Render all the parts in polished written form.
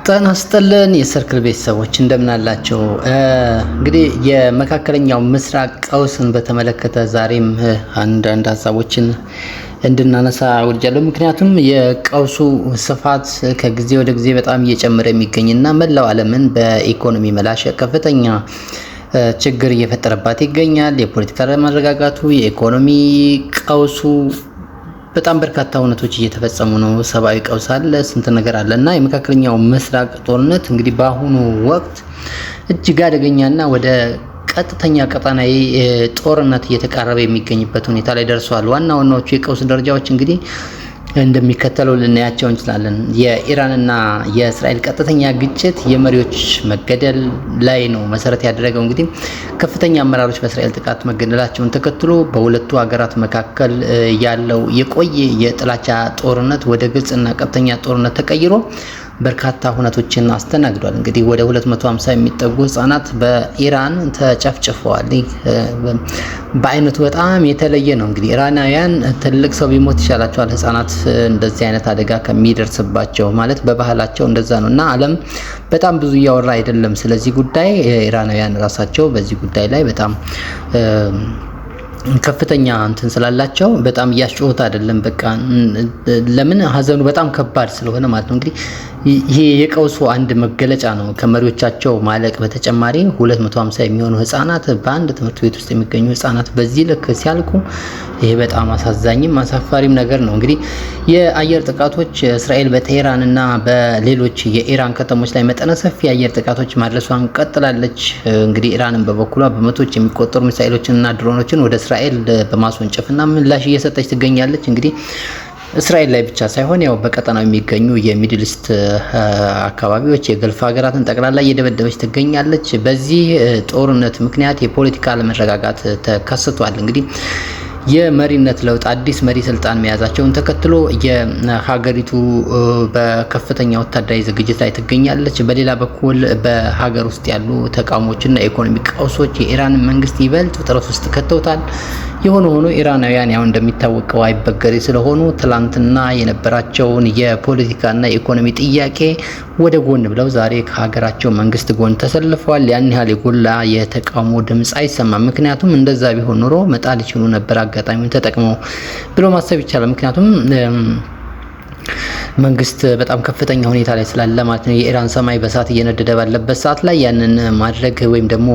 ጤና ይስጥልን የሰርክል ቤተሰቦች እንደምን አላችሁ? እንግዲህ የመካከለኛው ምስራቅ ቀውስን በተመለከተ ዛሬም አንዳንድ ሀሳቦችን እንድናነሳ ወድጃለሁ። ምክንያቱም የቀውሱ ስፋት ከጊዜ ወደ ጊዜ በጣም እየጨመረ የሚገኝና መላው ዓለምን በኢኮኖሚ መላሸቅ ከፍተኛ ችግር እየፈጠረባት ይገኛል። የፖለቲካ አለመረጋጋቱ፣ የኢኮኖሚ ቀውሱ በጣም በርካታ እውነቶች እየተፈጸሙ ነው። ሰብአዊ ቀውስ አለ፣ ስንት ነገር አለ እና የመካከለኛው ምስራቅ ጦርነት እንግዲህ በአሁኑ ወቅት እጅግ አደገኛና ወደ ቀጥተኛ ቀጠናዊ ጦርነት እየተቃረበ የሚገኝበት ሁኔታ ላይ ደርሷል። ዋና ዋናዎቹ የቀውስ ደረጃዎች እንግዲህ እንደሚከተለው ልናያቸው እንችላለን። የኢራንና የእስራኤል ቀጥተኛ ግጭት የመሪዎች መገደል ላይ ነው መሰረት ያደረገው። እንግዲህ ከፍተኛ አመራሮች በእስራኤል ጥቃት መገደላቸውን ተከትሎ በሁለቱ ሀገራት መካከል ያለው የቆየ የጥላቻ ጦርነት ወደ ግልጽና ቀጥተኛ ጦርነት ተቀይሮ በርካታ ሁነቶችን አስተናግዷል። እንግዲህ ወደ 250 የሚጠጉ ህጻናት በኢራን ተጨፍጭፈዋል። በአይነቱ በጣም የተለየ ነው። እንግዲህ ኢራናውያን ትልቅ ሰው ቢሞት ይሻላቸዋል ህጻናት እንደዚህ አይነት አደጋ ከሚደርስባቸው፣ ማለት በባህላቸው እንደዛ ነው እና ዓለም በጣም ብዙ እያወራ አይደለም ስለዚህ ጉዳይ። ኢራናውያን ራሳቸው በዚህ ጉዳይ ላይ በጣም ከፍተኛ እንትን ስላላቸው በጣም እያስጮሁት አይደለም። በቃ ለምን ሀዘኑ በጣም ከባድ ስለሆነ ማለት ነው። እንግዲህ ይሄ የቀውሱ አንድ መገለጫ ነው። ከመሪዎቻቸው ማለቅ በተጨማሪ 250 የሚሆኑ ህጻናት በአንድ ትምህርት ቤት ውስጥ የሚገኙ ህጻናት በዚህ ልክ ሲያልቁ ይሄ በጣም አሳዛኝም አሳፋሪም ነገር ነው። እንግዲህ የአየር ጥቃቶች እስራኤል በቴህራን እና በሌሎች የኢራን ከተሞች ላይ መጠነ ሰፊ የአየር ጥቃቶች ማድረሷን ቀጥላለች። እንግዲህ ኢራንን በበኩሏ በመቶዎች የሚቆጠሩ ሚሳኤሎችንና ድሮኖችን ወደ እስራኤል በማስወንጨፍና ምላሽ እየሰጠች ትገኛለች። እንግዲህ እስራኤል ላይ ብቻ ሳይሆን ያው በቀጠናው የሚገኙ የሚድል ኢስት አካባቢዎች የገልፍ ሀገራትን ጠቅላላ እየደበደበች ትገኛለች። በዚህ ጦርነት ምክንያት የፖለቲካ አለመረጋጋት ተከስቷል። እንግዲህ የመሪነት ለውጥ አዲስ መሪ ስልጣን መያዛቸውን ተከትሎ የሀገሪቱ በከፍተኛ ወታደራዊ ዝግጅት ላይ ትገኛለች። በሌላ በኩል በሀገር ውስጥ ያሉ ተቃውሞችና የኢኮኖሚ ቀውሶች የኢራን መንግስት ይበልጥ ውጥረት ውስጥ ከተውታል። የሆነ ሆኖ ኢራናውያን ያው እንደሚታወቀው አይበገሬ ስለሆኑ ትላንትና የነበራቸውን የፖለቲካና የኢኮኖሚ ጥያቄ ወደ ጎን ብለው ዛሬ ከሀገራቸው መንግስት ጎን ተሰልፈዋል። ያን ያህል የጎላ የተቃውሞ ድምፅ አይሰማም። ምክንያቱም እንደዛ ቢሆን ኖሮ መጣል ይችሉ ነበር፣ አጋጣሚውን ተጠቅመው ብሎ ማሰብ ይቻላል። ምክንያቱም መንግስት በጣም ከፍተኛ ሁኔታ ላይ ስላለ ማለት ነው። የኢራን ሰማይ በእሳት እየነደደ ባለበት ሰዓት ላይ ያንን ማድረግ ወይም ደግሞ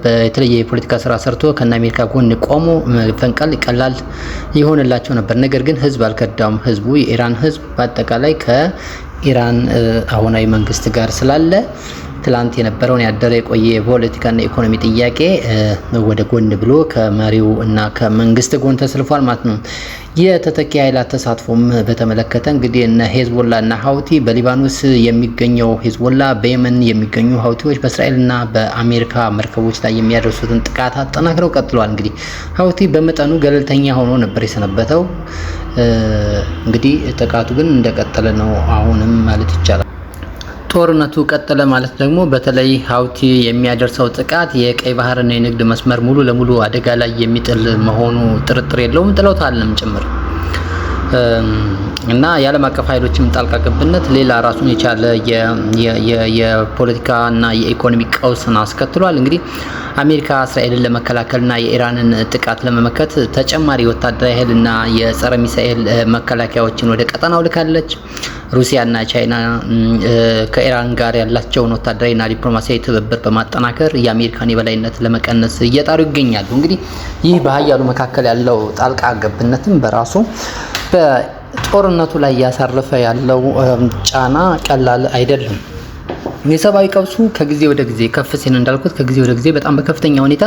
በተለየ የፖለቲካ ስራ ሰርቶ ከነ አሜሪካ ጎን ቆሞ ፈንቀል ቀላል ይሆንላቸው ነበር። ነገር ግን ህዝብ አልከዳም። ህዝቡ የኢራን ህዝብ በአጠቃላይ ከኢራን አሁናዊ መንግስት ጋር ስላለ ትላንት የነበረውን ያደረ የቆየ የፖለቲካና የኢኮኖሚ ጥያቄ ወደ ጎን ብሎ ከመሪው እና ከመንግስት ጎን ተሰልፏል ማለት ነው። የተተኪ ኃይላት ተሳትፎም በተመለከተ እንግዲህ እነ ሄዝቦላ እና ሀውቲ በሊባኖስ የሚገኘው ሄዝቦላ፣ በየመን የሚገኙ ሀውቲዎች በእስራኤልና በአሜሪካ መርከቦች ላይ የሚያደርሱትን ጥቃት አጠናክረው ቀጥለዋል። እንግዲህ ሀውቲ በመጠኑ ገለልተኛ ሆኖ ነበር የሰነበተው። እንግዲህ ጥቃቱ ግን እንደቀጠለ ነው አሁንም ማለት ይቻላል። ጦርነቱ ቀጠለ ማለት ደግሞ በተለይ ሀውቲ የሚያደርሰው ጥቃት የቀይ ባህርና የንግድ መስመር ሙሉ ለሙሉ አደጋ ላይ የሚጥል መሆኑ ጥርጥር የለውም። ጥለውታልም ጭምር እና የዓለም አቀፍ ኃይሎችም ጣልቃ ገብነት ሌላ ራሱን የቻለ የፖለቲካና የኢኮኖሚ ቀውስን አስከትሏል። እንግዲህ አሜሪካ እስራኤልን ለመከላከልና የኢራንን ጥቃት ለመመከት ተጨማሪ ወታደራዊ ኃይልና የጸረ ሚሳኤል መከላከያዎችን ወደ ቀጠናው ልካለች። ሩሲያና ቻይና ከኢራን ጋር ያላቸውን ወታደራዊና ዲፕሎማሲያዊ ትብብር በማጠናከር የአሜሪካን የበላይነት ለመቀነስ እየጣሩ ይገኛሉ። እንግዲህ ይህ በሀያሉ መካከል ያለው ጣልቃ ገብነትም በራሱ በጦርነቱ ላይ እያሳረፈ ያለው ጫና ቀላል አይደለም። የሰብአዊ ቀውሱ ከጊዜ ወደ ጊዜ ከፍ ሲል እንዳልኩት ከጊዜ ወደ ጊዜ በጣም በከፍተኛ ሁኔታ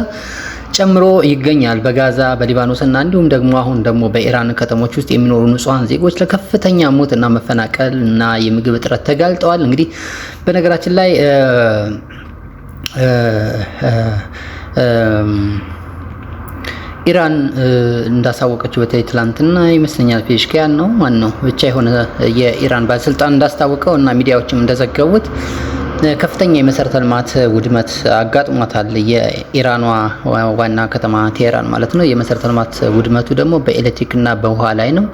ጨምሮ ይገኛል። በጋዛ በሊባኖስ እና እንዲሁም ደግሞ አሁን ደግሞ በኢራን ከተሞች ውስጥ የሚኖሩ ንጹሃን ዜጎች ለከፍተኛ ሞትና መፈናቀል እና የምግብ እጥረት ተጋልጠዋል። እንግዲህ በነገራችን ላይ ኢራን እንዳሳወቀችው በተለይ ትላንትና ይመስለኛል ፔሽኪያን ነው ማን ነው ብቻ የሆነ የኢራን ባለስልጣን እንዳስታወቀው እና ሚዲያዎችም እንደዘገቡት ከፍተኛ የመሰረተ ልማት ውድመት አጋጥሟታል። የኢራኗ ዋና ከተማ ቴህራን ማለት ነው። የመሰረተ ልማት ውድመቱ ደግሞ በኤሌክትሪክና በውሃ ላይ ነው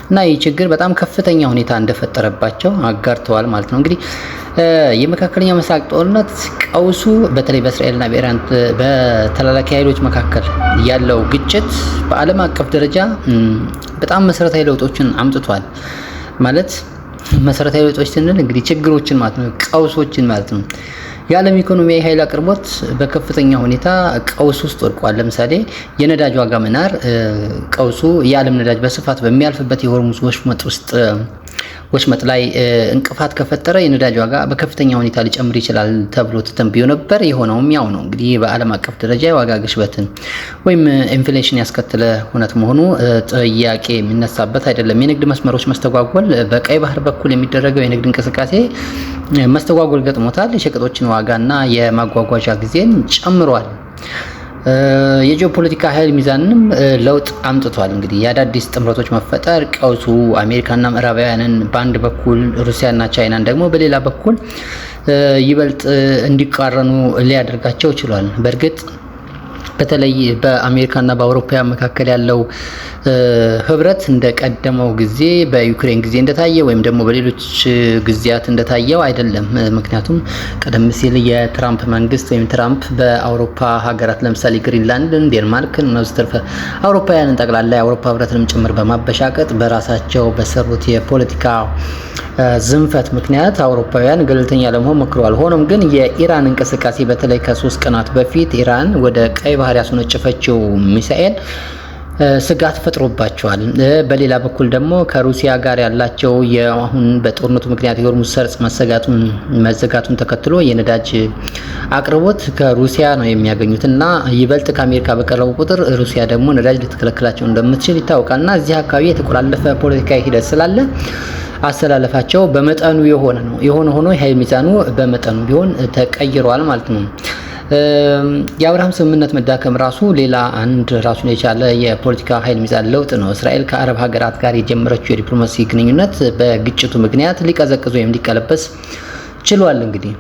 እና ይህ ችግር በጣም ከፍተኛ ሁኔታ እንደፈጠረባቸው አጋርተዋል ማለት ነው። እንግዲህ የመካከለኛው ምስራቅ ጦርነት ቀውሱ በተለይ በእስራኤልና በኢራን በተላላኪ ኃይሎች መካከል ያለው ግጭት በዓለም አቀፍ ደረጃ በጣም መሰረታዊ ለውጦችን አምጥቷል ማለት መሰረታዊ ለውጦች ስንል እንግዲህ ችግሮችን ማለት ነው፣ ቀውሶችን ማለት ነው። የዓለም ኢኮኖሚያዊ ኃይል አቅርቦት በከፍተኛ ሁኔታ ቀውስ ውስጥ ወድቋል። ለምሳሌ የነዳጅ ዋጋ መናር ቀውሱ የዓለም ነዳጅ በስፋት በሚያልፍበት የሆርሙዝ ወሽመጥ ላይ እንቅፋት ከፈጠረ የነዳጅ ዋጋ በከፍተኛ ሁኔታ ሊጨምር ይችላል ተብሎ ተተንብዮ ነበር። የሆነውም ያው ነው። እንግዲህ በዓለም አቀፍ ደረጃ የዋጋ ግሽበትን ወይም ኢንፍሌሽን ያስከተለ ሁነት መሆኑ ጥያቄ የሚነሳበት አይደለም። የንግድ መስመሮች መስተጓጎል፣ በቀይ ባህር በኩል የሚደረገው የንግድ እንቅስቃሴ መስተጓጎል ገጥሞታል። የሸቀጦችን ዋጋና የማጓጓዣ ጊዜን ጨምሯል። የጂኦፖለቲካ ኃይል ሚዛንንም ለውጥ አምጥቷል። እንግዲህ የአዳዲስ ጥምረቶች መፈጠር ቀውሱ አሜሪካና ምዕራባውያንን በአንድ በኩል ሩሲያና ቻይናን ደግሞ በሌላ በኩል ይበልጥ እንዲቃረኑ ሊያደርጋቸው ችሏል። በእርግጥ በተለይ በአሜሪካና በአውሮፓውያን መካከል ያለው ህብረት እንደቀደመው ጊዜ በዩክሬን ጊዜ እንደታየ ወይም ደግሞ በሌሎች ጊዜያት እንደታየው አይደለም። ምክንያቱም ቀደም ሲል የትራምፕ መንግስት ወይም ትራምፕ በአውሮፓ ሀገራት ለምሳሌ ግሪንላንድን፣ ዴንማርክን እና ወዘተርፈ አውሮፓውያንን ጠቅላላ የአውሮፓ ህብረትንም ጭምር በማበሻቀጥ በራሳቸው በሰሩት የፖለቲካ ዝንፈት ምክንያት አውሮፓውያን ገለልተኛ ለመሆን ሞክረዋል። ሆኖም ግን የኢራን እንቅስቃሴ በተለይ ከ3 ቀናት በፊት ኢራን ወደ ቀይ ባህር ያስወነጨፈችው ሚሳኤል ስጋት ፈጥሮባቸዋል። በሌላ በኩል ደግሞ ከሩሲያ ጋር ያላቸው አሁን በጦርነቱ ምክንያት የሆርሙዝ ሰርጥ መዘጋቱን ተከትሎ የነዳጅ አቅርቦት ከሩሲያ ነው የሚያገኙት እና ይበልጥ ከአሜሪካ በቀረቡ ቁጥር ሩሲያ ደግሞ ነዳጅ ልትከለክላቸው እንደምትችል ይታወቃል እና እዚህ አካባቢ የተቆላለፈ ፖለቲካዊ ሂደት ስላለ አሰላለፋቸው በመጠኑ የሆነ ሆኖ የኃይል ሚዛኑ በመጠኑ ቢሆን ተቀይሯል ማለት ነው። የአብርሃም ስምምነት መዳከም ራሱ ሌላ አንድ ራሱን የቻለ የፖለቲካ ኃይል ሚዛን ለውጥ ነው። እስራኤል ከአረብ ሀገራት ጋር የጀመረችው የዲፕሎማሲ ግንኙነት በግጭቱ ምክንያት ሊቀዘቅዝ ወይም ሊቀለበስ ችሏል። እንግዲህ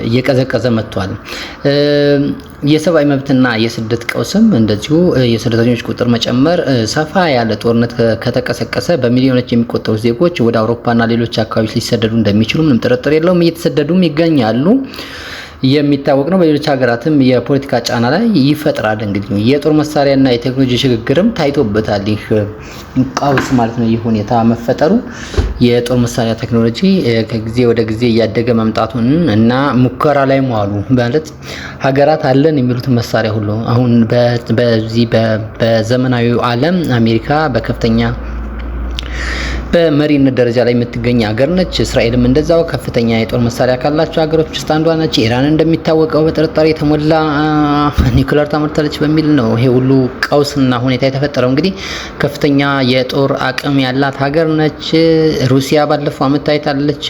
እየቀዘቀዘ መጥቷል። የሰብአዊ መብትና የስደት ቀውስም እንደዚሁ የስደተኞች ቁጥር መጨመር ሰፋ ያለ ጦርነት ከተቀሰቀሰ በሚሊዮኖች የሚቆጠሩ ዜጎች ወደ አውሮፓና ሌሎች አካባቢዎች ሊሰደዱ እንደሚችሉ ምንም ጥርጥር የለውም። እየተሰደዱም ይገኛሉ። የሚታወቅ ነው። በሌሎች ሀገራትም የፖለቲካ ጫና ላይ ይፈጥራል። እንግዲህ የጦር መሳሪያና የቴክኖሎጂ ሽግግርም ታይቶበታል። ይህ ቀውስ ማለት ነው። ይህ ሁኔታ መፈጠሩ የጦር መሳሪያ ቴክኖሎጂ ከጊዜ ወደ ጊዜ እያደገ መምጣቱን እና ሙከራ ላይ መዋሉ ማለት ሀገራት አለን የሚሉትን መሳሪያ ሁሉ አሁን በዚህ በዘመናዊው ዓለም አሜሪካ በከፍተኛ በመሪነት ደረጃ ላይ የምትገኝ ሀገር ነች። እስራኤልም እንደዛው ከፍተኛ የጦር መሳሪያ ካላቸው ሀገሮች ውስጥ አንዷ ነች። ኢራን እንደሚታወቀው በጥርጣሬ የተሞላ ኒውክሌር ታመርታለች በሚል ነው ይሄ ሁሉ ቀውስና ሁኔታ የተፈጠረው። እንግዲህ ከፍተኛ የጦር አቅም ያላት ሀገር ነች። ሩሲያ ባለፈው ዓመት ታይታለች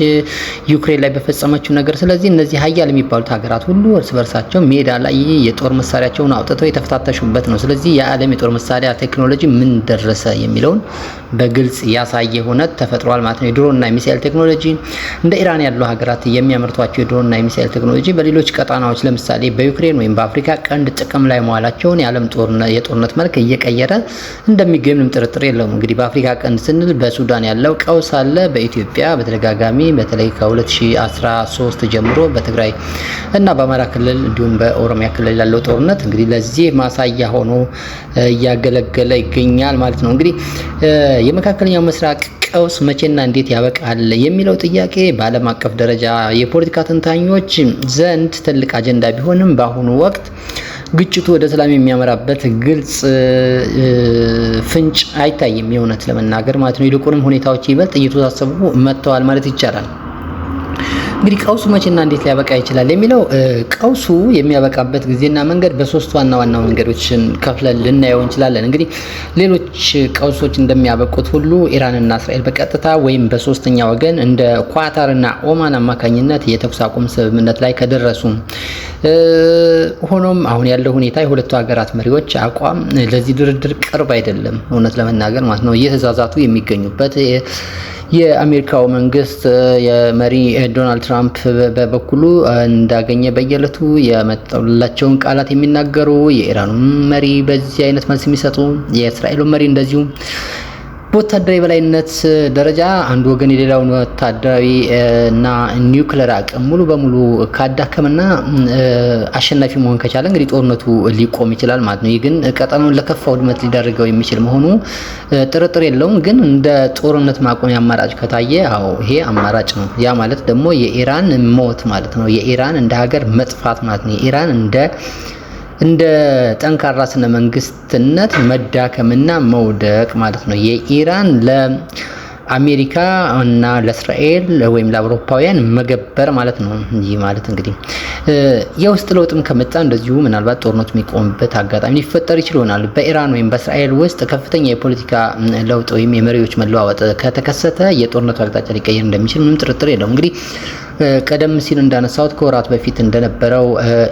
ዩክሬን ላይ በፈጸመችው ነገር። ስለዚህ እነዚህ ሀያል የሚባሉት ሀገራት ሁሉ እርስ በርሳቸው ሜዳ ላይ የጦር መሳሪያቸውን አውጥተው የተፈታተሹበት ነው። ስለዚህ የዓለም የጦር መሳሪያ ቴክኖሎጂ ምን ደረሰ የሚለውን በግልጽ ያሳየ ሁነት ተፈጥሯል ማለት ነው። የድሮንና የሚሳኤል ቴክኖሎጂ እንደ ኢራን ያሉ ሀገራት የሚያመርቷቸው የድሮንና የሚሳኤል ቴክኖሎጂ በሌሎች ቀጣናዎች ለምሳሌ በዩክሬን ወይም በአፍሪካ ቀንድ ጥቅም ላይ መዋላቸውን የዓለም የጦርነት መልክ እየቀየረ እንደሚገኝ ምንም ጥርጥር የለውም። እንግዲህ በአፍሪካ ቀንድ ስንል በሱዳን ያለው ቀውስ አለ። በኢትዮጵያ በተደጋጋሚ በተለይ ከ2013 ጀምሮ በትግራይ እና በአማራ ክልል እንዲሁም በኦሮሚያ ክልል ያለው ጦርነት እንግዲህ ለዚህ ማሳያ ሆኖ እያገለገለ ይገኛል ማለት ነው። እንግዲህ የመካከለኛው ምስራቅ ቀውስ መቼና እንዴት ያበቃል የሚለው ጥያቄ በዓለም አቀፍ ደረጃ የፖለቲካ ተንታኞች ዘንድ ትልቅ አጀንዳ ቢሆንም በአሁኑ ወቅት ግጭቱ ወደ ሰላም የሚያመራበት ግልጽ ፍንጭ አይታይም፣ የእውነት ለመናገር ማለት ነው። ይልቁንም ሁኔታዎች ይበልጥ እየተወሳሰቡ መጥተዋል ማለት ይቻላል። እንግዲህ ቀውሱ መቼና እንዴት ሊያበቃ ይችላል የሚለው ቀውሱ የሚያበቃበት ጊዜና መንገድ በሶስት ዋና መንገዶችን ከፍለን ልናየው እንችላለን። እንግዲህ ሌሎች ቀውሶች እንደሚያበቁት ሁሉ ኢራንና እስራኤል በቀጥታ ወይም በሶስተኛ ወገን እንደ ኳታርና ኦማን አማካኝነት የተኩስ አቁም ስምምነት ላይ ከደረሱ፣ ሆኖም አሁን ያለው ሁኔታ የሁለቱ ሀገራት መሪዎች አቋም ለዚህ ድርድር ቅርብ አይደለም፣ እውነት ለመናገር ማለት ነው። እየተዛዛቱ የሚገኙበት የአሜሪካው መንግስት የመሪ ዶናልድ ትራምፕ ትራምፕ በበኩሉ እንዳገኘ በየዕለቱ የመጣላቸውን ቃላት የሚናገሩ የኢራኑ መሪ በዚህ አይነት መልስ የሚሰጡ የእስራኤሉ መሪ እንደዚሁ በወታደራዊ የበላይነት ደረጃ አንድ ወገን የሌላውን ወታደራዊ እና ኒውክሌር አቅም ሙሉ በሙሉ ካዳከመና አሸናፊ መሆን ከቻለ እንግዲህ ጦርነቱ ሊቆም ይችላል ማለት ነው። ይህ ግን ቀጠናውን ለከፋ ውድመት ሊዳርገው የሚችል መሆኑ ጥርጥር የለውም። ግን እንደ ጦርነት ማቆሚያ አማራጭ ከታየ ይሄ አማራጭ ነው። ያ ማለት ደግሞ የኢራን ሞት ማለት ነው። የኢራን እንደ ሀገር መጥፋት ማለት ነው። የኢራን እንደ ጠንካራ ስነ መንግስትነት መዳከምና መውደቅ ማለት ነው። የኢራን ለአሜሪካ እና ለእስራኤል ወይም ለአውሮፓውያን መገበር ማለት ነው። ይህ ማለት እንግዲህ የውስጥ ለውጥም ከመጣ እንደዚሁ ምናልባት ጦርነቱ የሚቆምበት አጋጣሚ ሊፈጠር ይችል ይሆናል። በኢራን ወይም በእስራኤል ውስጥ ከፍተኛ የፖለቲካ ለውጥ ወይም የመሪዎች መለዋወጥ ከተከሰተ የጦርነቱ አቅጣጫ ሊቀየር እንደሚችል ምንም ጥርጥር የለውም። እንግዲህ ቀደም ሲል እንዳነሳሁት ከወራት በፊት እንደነበረው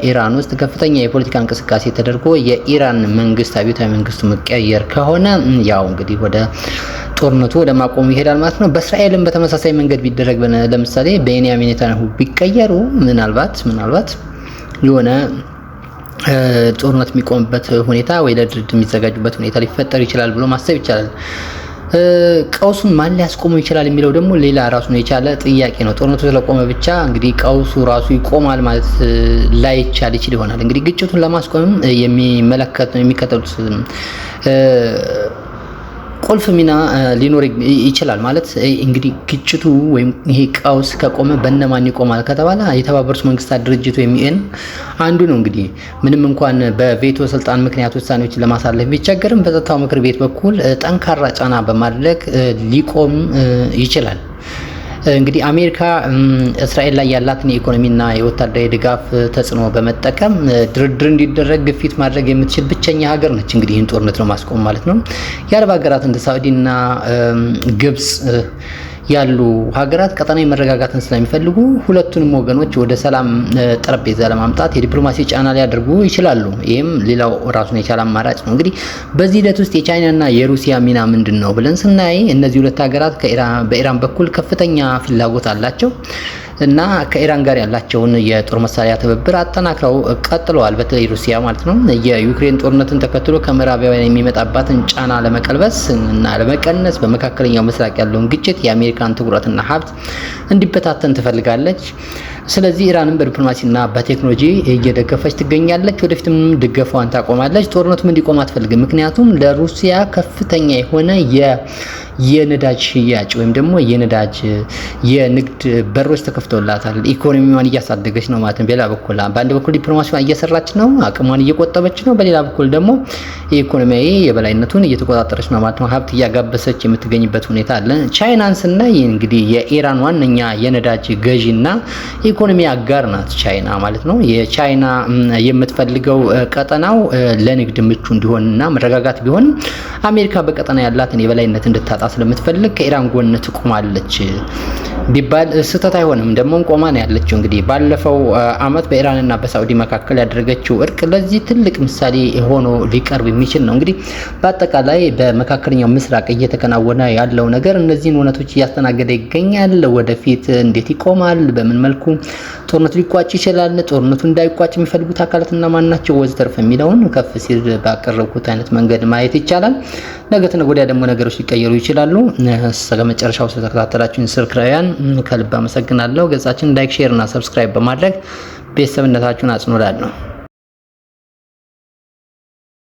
ኢራን ውስጥ ከፍተኛ የፖለቲካ እንቅስቃሴ ተደርጎ የኢራን መንግስት አብዮታዊ መንግስቱ መቀየር ከሆነ ያው እንግዲህ ወደ ጦርነቱ ወደ ማቆሙ ይሄዳል ማለት ነው። በእስራኤልም በተመሳሳይ መንገድ ቢደረግ ለምሳሌ ቤንያሚን ኔታንያሁ ቢቀየሩ ምናልባት የሆነ ጦርነት የሚቆምበት ሁኔታ ወይ ለድርድር የሚዘጋጁበት ሁኔታ ሊፈጠር ይችላል ብሎ ማሰብ ይቻላል። ቀውሱን ማን ሊያስቆመው ይችላል የሚለው ደግሞ ሌላ ራሱን የቻለ ጥያቄ ነው። ጦርነቱ ስለቆመ ብቻ እንግዲህ ቀውሱ ራሱ ይቆማል ማለት ላይቻል ይችል ይሆናል። እንግዲህ ግጭቱን ለማስቆም የሚከተሉት ቁልፍ ሚና ሊኖር ይችላል ማለት እንግዲህ ግጭቱ ወይም ይሄ ቀውስ ከቆመ በእነማን ይቆማል ከተባለ የተባበሩት መንግስታት ድርጅት ወይም ዩኤን አንዱ ነው። እንግዲህ ምንም እንኳን በቬቶ ስልጣን ምክንያት ውሳኔዎችን ለማሳለፍ ቢቸገርም በጸጥታው ምክር ቤት በኩል ጠንካራ ጫና በማድረግ ሊቆም ይችላል። እንግዲህ አሜሪካ እስራኤል ላይ ያላትን የኢኮኖሚና የወታደራዊ ድጋፍ ተጽዕኖ በመጠቀም ድርድር እንዲደረግ ግፊት ማድረግ የምትችል ብቸኛ ሀገር ነች። እንግዲህ ይህን ጦርነት ነው ማስቆም ማለት ነው። የአረብ ሀገራት እንደ ሳዑዲና ግብጽ ያሉ ሀገራት ቀጠናዊ መረጋጋትን ስለሚፈልጉ ሁለቱንም ወገኖች ወደ ሰላም ጠረጴዛ ለማምጣት የዲፕሎማሲ ጫና ሊያደርጉ ይችላሉ። ይህም ሌላው ራሱን የቻለ አማራጭ ነው። እንግዲህ በዚህ ሂደት ውስጥ የቻይናና የሩሲያ ሚና ምንድን ነው ብለን ስናይ እነዚህ ሁለት ሀገራት በኢራን በኩል ከፍተኛ ፍላጎት አላቸው እና ከኢራን ጋር ያላቸውን የጦር መሳሪያ ትብብር አጠናክረው ቀጥለዋል። በተለይ ሩሲያ ማለት ነው። የዩክሬን ጦርነትን ተከትሎ ከምዕራባውያን የሚመጣባትን ጫና ለመቀልበስ እና ለመቀነስ በመካከለኛው ምስራቅ ያለውን ግጭት የአሜሪካን ትኩረትና ሀብት እንዲበታተን ትፈልጋለች። ስለዚህ ኢራንን በዲፕሎማሲና በቴክኖሎጂ እየደገፈች ትገኛለች። ወደፊትም ድጋፏን ታቆማለች። ጦርነቱም እንዲቆም አትፈልግም። ምክንያቱም ለሩሲያ ከፍተኛ የሆነ የነዳጅ ሽያጭ ወይም ደግሞ የነዳጅ የንግድ በሮች ተከፍተውላታል። ኢኮኖሚዋን እያሳደገች ነው ማለት ነው። በሌላ በኩል በአንድ በኩል ዲፕሎማሲዋን እየሰራች ነው፣ አቅሟን እየቆጠበች ነው። በሌላ በኩል ደግሞ የኢኮኖሚያዊ የበላይነቱን እየተቆጣጠረች ነው ማለት ነው። ሀብት እያጋበሰች የምትገኝበት ሁኔታ አለ። ቻይናን ስናይ እንግዲህ የኢራን ዋነኛ የነዳጅ ገዢና ኢኮኖሚ አጋር ናት ቻይና ማለት ነው። የቻይና የምትፈልገው ቀጠናው ለንግድ ምቹ እንዲሆንና መረጋጋት ቢሆን አሜሪካ በቀጠና ያላትን የበላይነት እንድታጣ ስለምትፈልግ ከኢራን ጎን ትቆማለች ቢባል ስህተት አይሆንም። ደግሞም ቆማ ነው ያለችው። እንግዲህ ባለፈው አመት በኢራንና በሳዑዲ መካከል ያደረገችው እርቅ ለዚህ ትልቅ ምሳሌ ሆኖ ሊቀርብ የሚችል ነው። እንግዲህ በአጠቃላይ በመካከለኛው ምስራቅ እየተከናወነ ያለው ነገር እነዚህን እውነቶች እያስተናገደ ይገኛል። ወደፊት እንዴት ይቆማል? በምን መልኩ ጦርነቱ ሊቋጭ ይችላል? ጦርነቱ እንዳይቋጭ የሚፈልጉት አካላትና ማን ናቸው? ወዘተርፈ የሚለውን ከፍ ሲል ባቀረብኩት አይነት መንገድ ማየት ይቻላል። ነገ ተነገ ወዲያ ደግሞ ነገሮች ሊቀየሩ ይችላሉ። እስከ መጨረሻው ስለተከታተላችሁን ስልክራውያን ከልብ አመሰግናለሁ። ገጻችን ላይክ፣ ሼር እና ሰብስክራይብ በማድረግ ቤተሰብነታችሁን አጽኑላለሁ።